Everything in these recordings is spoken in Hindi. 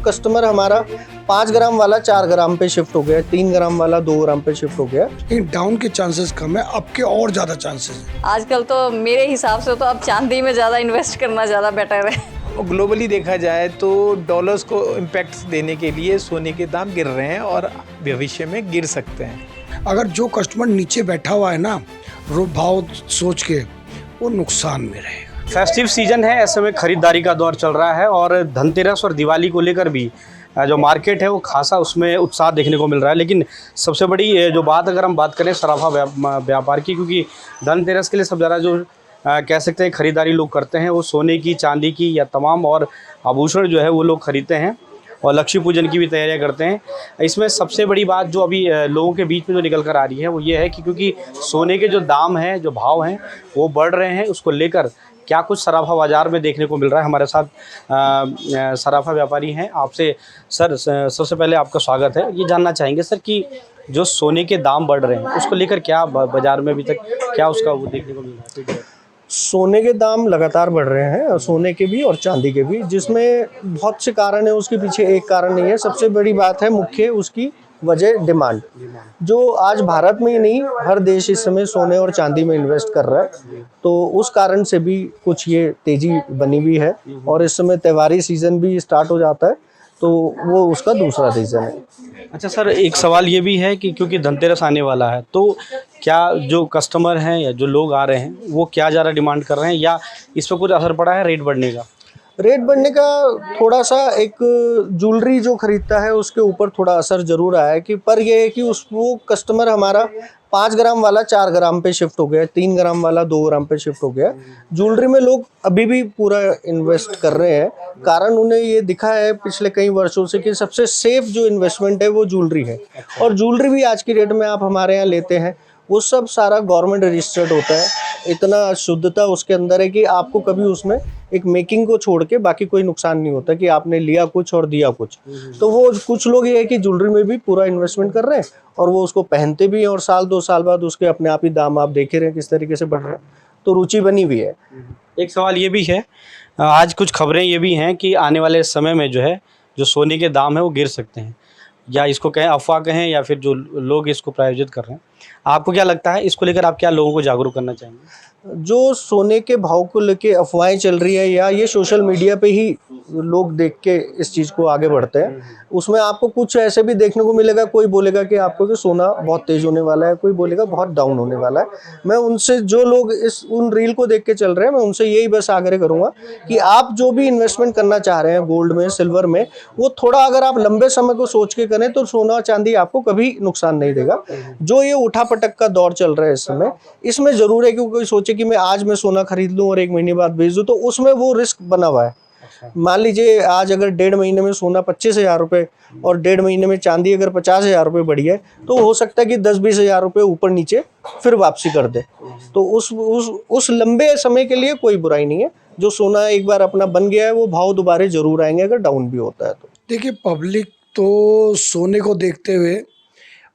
कस्टमर हमारा 5 ग्राम वाला 4 ग्राम पे शिफ्ट हो गया, 3 ग्राम वाला 2 ग्राम पे शिफ्ट हो गया। लेकिन डाउन के चांसेस कम है, अब के और ज़्यादा चांसेस हैं। आजकल तो मेरे हिसाब से तो अब चांदी में ज़्यादा इन्वेस्ट करना ज़्यादा बेटर है। ग्लोबली देखा जाए तो डॉलर्स को इम्पैक्ट देने के लिए सोने के दाम गिर रहे हैं और भविष्य में गिर सकते हैं। अगर जो कस्टमर नीचे बैठा हुआ है ना भाव सोच के, वो नुकसान में रहेगा। फेस्टिव सीजन है, ऐसे में खरीदारी का दौर चल रहा है और धनतेरस और दिवाली को लेकर भी जो मार्केट है वो खासा उसमें उत्साह देखने को मिल रहा है। लेकिन सबसे बड़ी जो बात अगर हम बात करें सराफा व्यापार की, क्योंकि धनतेरस के लिए सब ज़्यादा जो कह सकते हैं खरीदारी लोग करते हैं वो सोने की, चांदी की या तमाम और आभूषण जो है वो लोग खरीदते हैं और लक्ष्मी पूजन की भी तैयारियां करते हैं। इसमें सबसे बड़ी बात जो अभी लोगों के बीच में जो निकल कर आ रही है वो ये है कि क्योंकि सोने के जो दाम हैं, जो भाव हैं वो बढ़ रहे हैं, उसको लेकर क्या कुछ सराफा बाज़ार में देखने को मिल रहा है। हमारे साथ सराफा व्यापारी हैं। आपसे सर सबसे पहले आपका स्वागत है। ये जानना चाहेंगे सर कि जो सोने के दाम बढ़ रहे हैं उसको लेकर क्या बाज़ार में अभी तक क्या उसका वो देखने को मिल रहा है? सोने के दाम लगातार बढ़ रहे हैं, और सोने के भी और चांदी के भी, जिसमें बहुत से कारण है। उसके पीछे एक कारण नहीं है, सबसे बड़ी बात है मुख्य उसकी वजह डिमांड, जो आज भारत में ही नहीं हर देश इस समय सोने और चांदी में इन्वेस्ट कर रहा है। तो उस कारण से भी कुछ ये तेज़ी बनी हुई है और इस समय त्योहारी सीज़न भी स्टार्ट हो जाता है, तो वो उसका दूसरा रीज़न है। अच्छा सर, एक सवाल ये भी है कि क्योंकि धनतेरस आने वाला है तो क्या जो कस्टमर हैं या जो लोग आ रहे हैं वो क्या ज़्यादा डिमांड कर रहे हैं या इस पर कुछ असर पड़ा है रेट बढ़ने का? रेट बढ़ने का थोड़ा सा एक ज्वेलरी जो खरीदता है उसके ऊपर थोड़ा असर ज़रूर आया है कि, पर ये है कि उस वो कस्टमर हमारा 5 ग्राम वाला 4 ग्राम पे शिफ्ट हो गया, 3 ग्राम वाला 2 ग्राम पे शिफ्ट हो गया। ज्वेलरी में लोग अभी भी पूरा इन्वेस्ट कर रहे हैं, कारण उन्हें ये दिखा है पिछले कई वर्षों से कि सबसे सेफ जो इन्वेस्टमेंट है वो ज्वेलरी है। और ज्वेलरी भी आज की डेट में आप हमारे यहाँ लेते हैं वो सब सारा गवर्नमेंट रजिस्टर्ड होता है, इतना शुद्धता उसके अंदर है कि आपको कभी उसमें एक मेकिंग को छोड़ के बाकी कोई नुकसान नहीं होता कि आपने लिया कुछ और दिया कुछ। तो वो कुछ लोग ये है कि ज्वेलरी में भी पूरा इन्वेस्टमेंट कर रहे हैं और वो उसको पहनते भी हैं और साल 2 साल बाद उसके अपने आप ही दाम आप देख रहे हैं किस तरीके से बढ़ रहे हैं, तो रुचि बनी हुई है। एक सवाल ये भी है, आज कुछ खबरें ये भी हैं कि आने वाले समय में जो है जो सोने के दाम है वो गिर सकते हैं, या इसको कहें अफवाह कहें या फिर जो लोग इसको प्रायोजित कर रहे हैं। आपको क्या लगता है इसको लेकर आप क्या लोगों को जागरूक करना चाहेंगे? जो सोने के भाव को लेके अफवाहें चल रही है या ये सोशल मीडिया पे ही लोग देख के इस चीज़ को आगे बढ़ते हैं, उसमें आपको कुछ ऐसे भी देखने को मिलेगा। कोई बोलेगा कि आपको कि सोना बहुत तेज़ होने वाला है, कोई बोलेगा बहुत डाउन होने वाला है। मैं उनसे, जो लोग उन रील को देख के चल रहे हैं, मैं उनसे यही बस आग्रह करूँगा कि आप जो भी इन्वेस्टमेंट करना चाह रहे हैं गोल्ड में, सिल्वर में, वो थोड़ा अगर आप लंबे समय को सोच के करें तो सोना चांदी आपको कभी नुकसान नहीं देगा। जो ये उठापटक का दौर चल रहा है इस समय, इसमें ज़रूर है कि कोई सोचे कि मैं आज मैं सोना खरीद लूं और 1 महीने बाद बेच दूं, तो उसमें वो रिस्क बना हुआ है। मान लीजिए आज अगर 1.5 महीने में सोना 25,000 रुपये और 1.5 महीने में चांदी अगर 50,000 रुपये बढ़ी है, तो हो सकता है कि 10-20 हज़ार रुपये ऊपर नीचे फिर वापसी कर दे। तो उस लंबे समय के लिए कोई बुराई नहीं है। जो सोना एक बार अपना बन गया है वो भाव दोबारा जरूर आएंगे अगर डाउन भी होता है तो। देखिए, पब्लिक तो सोने को देखते हुए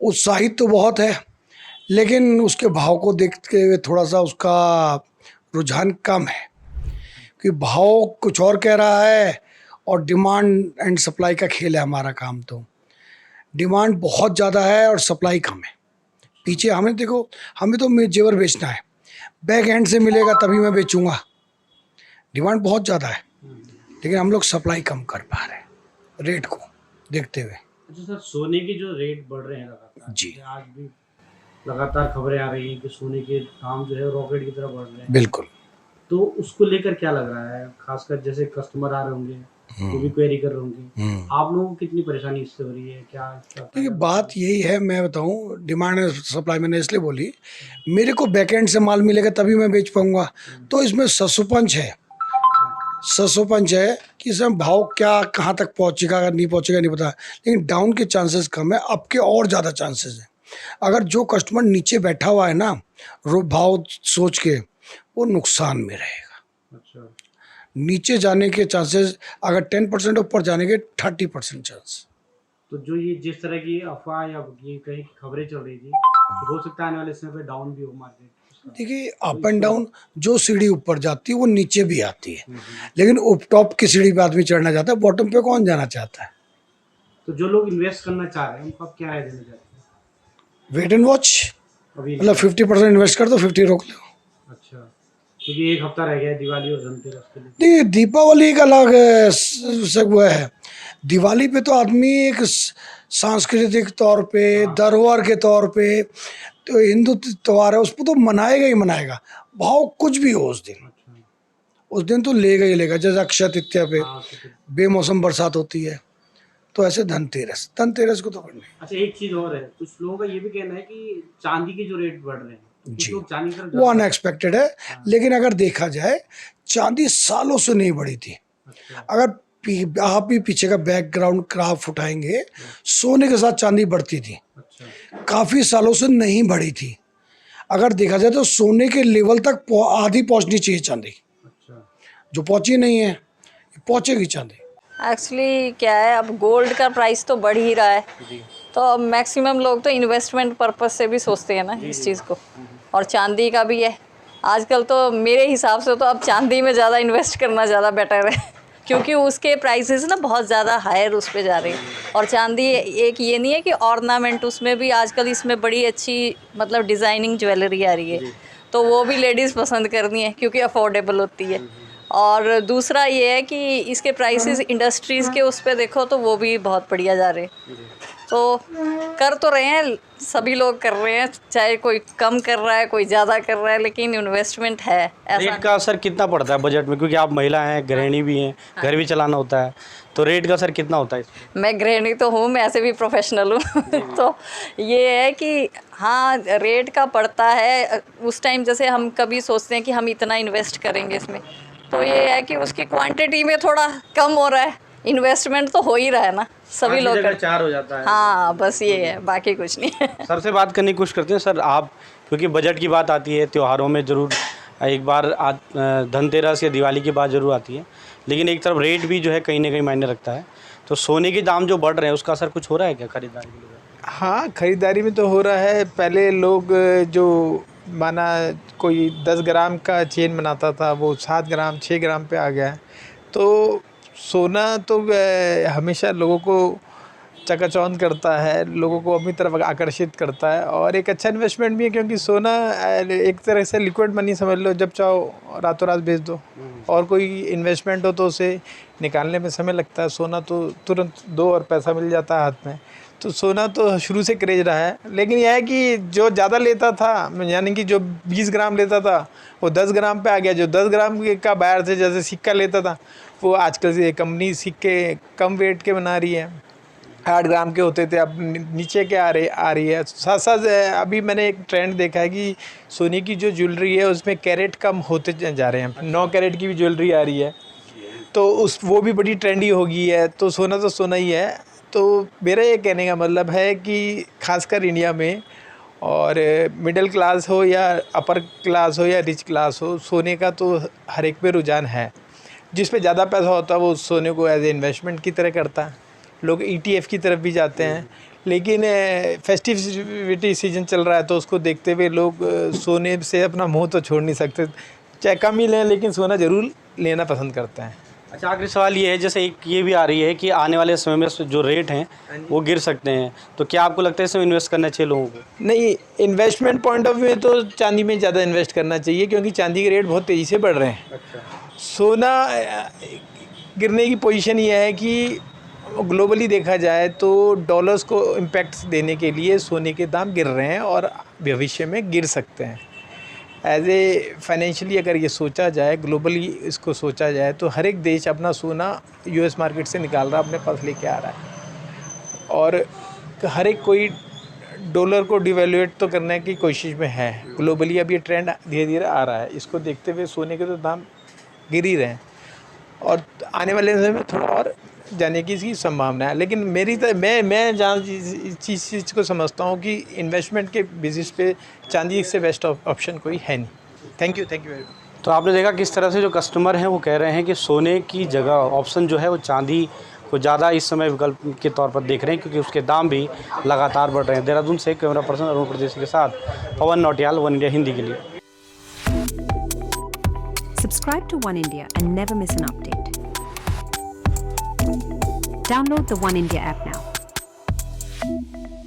उत्साहित तो बहुत है, लेकिन उसके भाव को देखते हुए थोड़ा सा उसका रुझान कम है, कि भाव कुछ और कह रहा है और डिमांड एंड सप्लाई का खेल है हमारा काम। तो डिमांड बहुत ज़्यादा है और सप्लाई कम है। पीछे हमें देखो, हमें तो जेवर बेचना है, बैक एंड से मिलेगा तभी मैं बेचूंगा। डिमांड बहुत ज़्यादा है लेकिन हम लोग सप्लाई कम कर पा रहे हैं रेट को देखते हुए। अच्छा सर, सोने के जो रेट बढ़ रहे हैं लगातार, जी, आज भी लगातार खबरें आ रही हैं कि सोने के दाम जो है रॉकेट की तरह बढ़ रहे हैं। बिल्कुल। तो उसको लेकर क्या लग रहा है, खासकर जैसे कस्टमर आ रहे होंगे वो भी क्वेरी कर रहे होंगे, आप लोगों को कितनी परेशानी इससे हो रही है? क्या देखिए, बात यही है, मैं बताऊं, डिमांड एंड सप्लाई मैंने इसलिए बोली, मेरे को बैकएंड से माल मिलेगा तभी मैं बेच पाऊंगा। तो इसमें ससुपंच है कि इसमें भाव क्या कहाँ तक पहुंचेगा, अगर नहीं पहुंचेगा नहीं पता, लेकिन डाउन के चांसेस कम है, अब के और ज़्यादा चांसेस हैं। अगर जो कस्टमर नीचे बैठा हुआ है ना भाव सोच के, वो नुकसान में रहेगा। अच्छा, नीचे जाने के चांसेस अगर 10% ऊपर जाने के 30% चांस। तो जो ये जिस तरह की अफवाह या ये कहीं खबरें चल रही थी, तो हो सकता है आने वाले समय पे डाउन भी हो मार्केट। देखिए, अप एंड डाउन, जो सीढ़ी ऊपर जाती है वो नीचे भी आती है, लेकिन टॉप की सीढ़ी पे आदमी चढ़ना चाहता है, बॉटम पे कौन जाना चाहता है? तो जो लोग इन्वेस्ट करना चाह रहे हैं उनको आप क्या राय देना चाहते हैं? वेट एंड वॉच, अभी मतलब 50% इन्वेस्ट कर दो, 50 रोक लो। अच्छा, क्योंकि एक हफ्ता रह गया है दिवाली और धनतेरस के लिए। नहीं, दीपावली का अलग वो है। दिवाली पे तो आदमी एक सांस्कृतिक तौर पे, धरोहर के तौर पे, तो हिंदू त्योहार है, उसको तो मनाएगा ही मनाएगा, भाव कुछ भी हो उस दिन। उस दिन तो लेगा ही लेगा। जैसे अक्षय तृतीया पे बेमौसम बरसात होती है, तो ऐसे धनतेरस को तो बढ़ने। अच्छा, एक चीज और है, कुछ लोगों का ये भी कहना है कि चांदी के जो रेट बढ़ रहे हैं, कुछ जी, लोग चांदी की तरफ वो अनएक्सपेक्टेड है। लेकिन अगर देखा जाए, चांदी सालों से नहीं बढ़ी थी। अगर आप भी पीछे का बैकग्राउंड ग्राफ उठाएंगे, सोने के साथ चांदी बढ़ती थी, काफी सालों से नहीं बढ़ी थी। अगर देखा जाए तो सोने के लेवल तक आधी पहुंचनी चाहिए चांदी, जो पहुंची नहीं है, पहुंचेगी चांदी। एक्चुअली क्या है, अब गोल्ड का प्राइस तो बढ़ ही रहा है, तो अब मैक्सिमम लोग तो इन्वेस्टमेंट पर्पस से भी सोचते हैं ना इस चीज़ को, और चांदी का भी है। आजकल तो मेरे हिसाब से तो अब चांदी में ज़्यादा इन्वेस्ट करना ज़्यादा बेटर है क्योंकि उसके प्राइसेस ना बहुत ज़्यादा हायर उस पे जा रहे हैं। और चांदी एक ये नहीं है कि ऑर्नामेंट, उसमें भी आजकल इसमें बड़ी अच्छी मतलब डिज़ाइनिंग ज्वेलरी आ रही है, तो वो भी लेडीज़ पसंद करती हैं क्योंकि अफोर्डेबल होती है। और दूसरा ये है कि इसके प्राइसेस इंडस्ट्रीज़ के उस पे देखो तो वो भी बहुत बढ़िया जा रहे हैं। तो कर तो रहे हैं, सभी लोग कर रहे हैं, चाहे कोई कम कर रहा है, कोई ज़्यादा कर रहा है, लेकिन इन्वेस्टमेंट है। ऐसा रेट का असर कितना पड़ता है बजट में, क्योंकि आप महिला हैं, गृहिणी भी हैं, घर भी चलाना होता है, तो रेट का असर कितना होता है इसमें? मैं गृहिणी तो हूँ, मैं ऐसे भी प्रोफेशनल हूँ तो ये है कि हाँ, रेट का पड़ता है। उस टाइम जैसे हम कभी सोचते हैं कि हम इतना इन्वेस्ट करेंगे इसमें, तो ये है कि उसकी क्वांटिटी में थोड़ा कम हो रहा है, इन्वेस्टमेंट तो हो ही रहा है ना, सभी लोग कर। चार हो जाता है। हाँ, बस ये है, बाकी कुछ नहीं है। सर से बात करने की कोशिश करते हैं। सर, आप, क्योंकि बजट की बात आती है त्योहारों में ज़रूर एक बार धनतेरस या दिवाली की बात ज़रूर आती है, लेकिन एक तरफ रेट भी जो है कहीं ना कहीं मायने रखता है। तो सोने के दाम जो बढ़ रहे हैं उसका असर कुछ हो रहा है क्या खरीदारी के लिए? हाँ, ख़रीदारी में तो हो रहा है। पहले लोग जो माना कोई 10 ग्राम का चेन बनाता था, वो 7 ग्राम 6 ग्राम पे आ गया है। तो सोना तो हमेशा लोगों को चकाचौंध करता है, लोगों को अपनी तरफ आकर्षित करता है, और एक अच्छा इन्वेस्टमेंट भी है क्योंकि सोना एक तरह से लिक्विड मनी समझ लो, जब चाहो रातों रात बेच दो। और कोई इन्वेस्टमेंट हो तो उसे निकालने में समय लगता है, सोना तो तुरंत दो और पैसा मिल जाता है हाथ में। तो सोना तो शुरू से क्रेज रहा है। लेकिन यह है कि जो ज़्यादा लेता था, यानी कि जो 20 ग्राम लेता था वो 10 ग्राम पे आ गया। जो 10 ग्राम का बाहर से जैसे सिक्का लेता था, वो आजकल से कंपनी सिक्के कम वेट के बना रही है। 8 ग्राम के होते थे, अब नीचे के आ रही है। साथ साथ अभी मैंने एक ट्रेंड देखा है कि सोने की जो ज्वेलरी है उसमें कैरेट कम होते जा रहे हैं। 9 कैरेट की भी ज्वेलरी आ रही है, तो वो भी बड़ी ट्रेंडी हो गई है। तो सोना ही है। तो मेरा ये कहने का मतलब है कि खासकर इंडिया में, और मिडिल क्लास हो या अपर क्लास हो या रिच क्लास हो, सोने का तो हर एक पे रुझान है। जिस पे ज़्यादा पैसा होता है वो सोने को एज ए इन्वेस्टमेंट की तरह करता है। लोग ETF की तरफ भी जाते हैं। लेकिन फेस्टिविटी सीजन चल रहा है, तो उसको देखते हुए लोग सोने से अपना मुँह तो छोड़ नहीं सकते। चाहे कम ही लें, लेकिन सोना ज़रूर लेना पसंद करते हैं। अच्छा, आखिरी सवाल ये है, जैसे एक ये भी आ रही है कि आने वाले समय में जो रेट हैं वो गिर सकते हैं, तो क्या आपको लगता है इसमें इन्वेस्ट करना चाहिए लोगों को? नहीं, इन्वेस्टमेंट पॉइंट ऑफ व्यू में तो चांदी में ज़्यादा इन्वेस्ट करना चाहिए, क्योंकि चांदी के रेट बहुत तेज़ी से बढ़ रहे हैं। सोना गिरने की पोजीशन ये है कि ग्लोबली देखा जाए तो डॉलर्स को इम्पैक्ट देने के लिए सोने के दाम गिर रहे हैं और भविष्य में गिर सकते हैं। एज ए फाइनेंशियली अगर ये सोचा जाए, ग्लोबली इसको सोचा जाए, तो हर एक देश अपना सोना US मार्केट से निकाल रहा है, अपने पास लेके आ रहा है, और हर एक कोई डॉलर को डिवैल्यूएट तो करने की कोशिश में है। ग्लोबली अब ये ट्रेंड धीरे धीरे आ रहा है। इसको देखते हुए सोने के तो दाम गिर ही रहे हैं, और आने वाले समय में थोड़ा और जाने की इसकी संभावना है। लेकिन मैं जहाँ चीज़ को समझता हूँ कि इन्वेस्टमेंट के बेसिस पे चांदी से बेस्ट ऑप्शन कोई है नहीं। Thank you very much. तो आपने देखा किस तरह से जो कस्टमर हैं वो कह रहे हैं कि सोने की जगह ऑप्शन जो है वो चांदी को ज़्यादा इस समय विकल्प के तौर पर देख रहे हैं, क्योंकि उसके दाम भी लगातार बढ़ रहे हैं। देहरादून से कैमरा पर्सन अरुण प्रदेशी के साथ पवन नौटियाल, वन इंडिया हिंदी के लिए। Subscribe to One India and never miss an update. Download the One India app now. India.